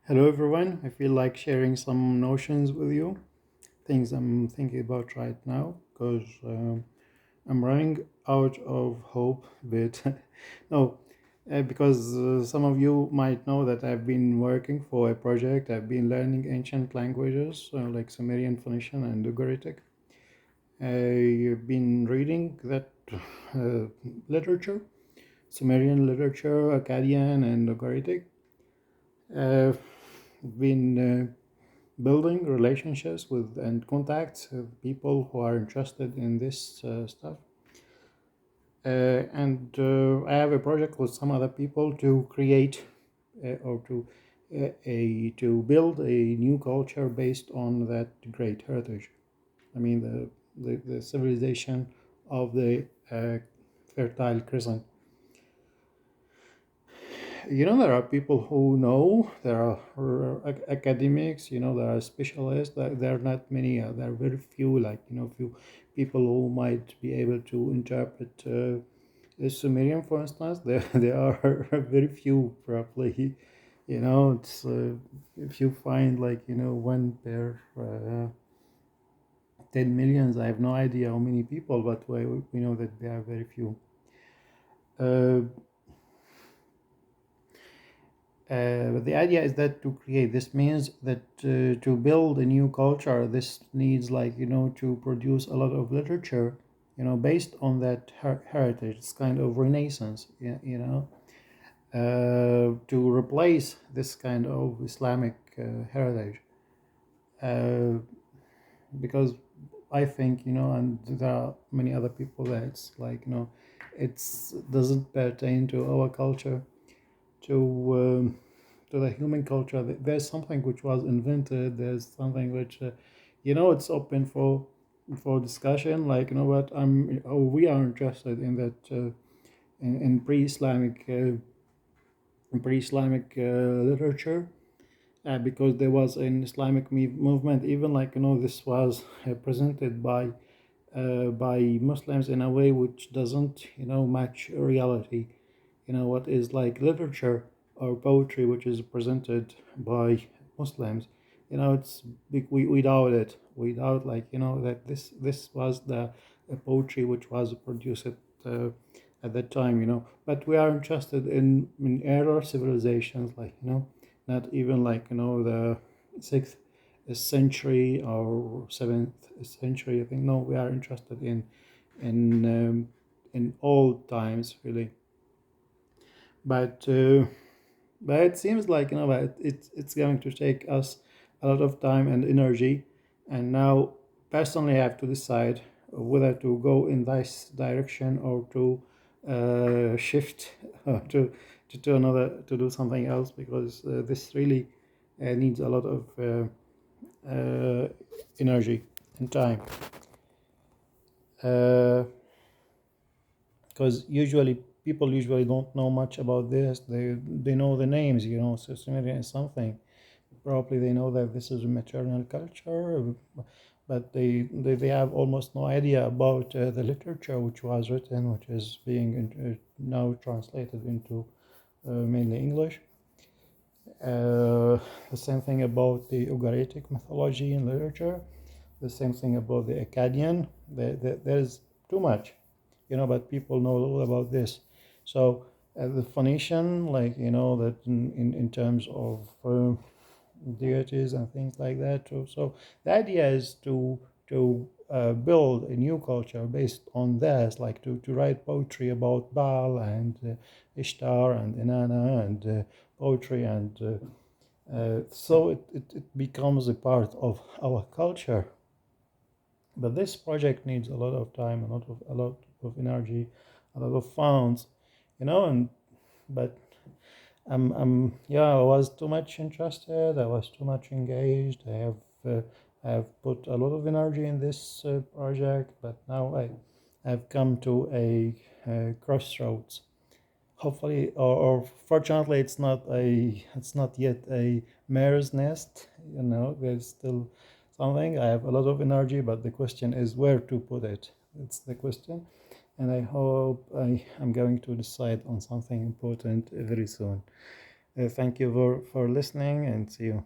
Hello, everyone. I feel like sharing some notions with you, things I'm thinking about right now, because I'm running out of hope. But no, because some of you might know that I've been working for a project. I've been learning ancient languages like Sumerian, Phoenician, and Ugaritic. I've been reading that uh, literature, Sumerian literature, Akkadian, and Ugaritic. Uh, been building relationships with and contacts with people who are interested in this stuff. And I have a project with some other people to create or to build a new culture based on that great heritage. I mean the civilization of the Fertile Crescent. There are people who know, there are academics, there are specialists. There are not many, there are very few, like, few people who might be able to interpret the Sumerian, for instance. There are very few, probably. It's if you find, like, one per 10 millions. I have no idea how many people, but we know that there are very few. uh, but the idea is that to create this means that to build a new culture, this needs, like, to produce a lot of literature, based on that heritage. It's kind of renaissance, to replace this kind of Islamic heritage. Uh, because I think, and there are many other people that it's like, it's doesn't pertain to our culture, to to the human culture. There's something which was invented. There's something which, it's open for discussion. Like, what we are interested in that, in pre-Islamic literature, because there was an Islamic movement. Even, like, this was presented by Muslims in a way which doesn't, match reality. What is like literature or poetry which is presented by Muslims. It's big. We doubt it. We doubt, like, that this was the poetry which was produced at that time. But we are interested in earlier civilizations, like, not even, like, the sixth century or seventh century. I think, no, we are interested in in old times, really. But uh, but it seems like, that it's going to take us a lot of time and energy. And now, personally, I have to decide whether to go in this direction or to shift to another, to do something else, because this really needs a lot of energy and time. Uh, because usually people usually don't know much about this. They know the names, so Sumerian is something. Probably they know that this is a maternal culture, but they have almost no idea about the literature which was written, which is being now translated into mainly English. The same thing about the Ugaritic mythology and literature. The same thing about the Akkadian. There's too much, but people know all about this. So the Phoenician, like, that in terms of deities and things like that too. So the idea is to build a new culture based on this, like to write poetry about Baal and Ishtar and Inanna, and poetry, and so it becomes a part of our culture. But this project needs a lot of time, a lot of energy, a lot of funds, and but I was too much interested. I was too much engaged. I have put a lot of energy in this project, but now I have come to a crossroads. Hopefully, or fortunately, it's not yet a mare's nest. There's still something. I have a lot of energy, but the question is where to put it. It's the question, and I hope I am going to decide on something important very soon. Thank you for listening, and see you.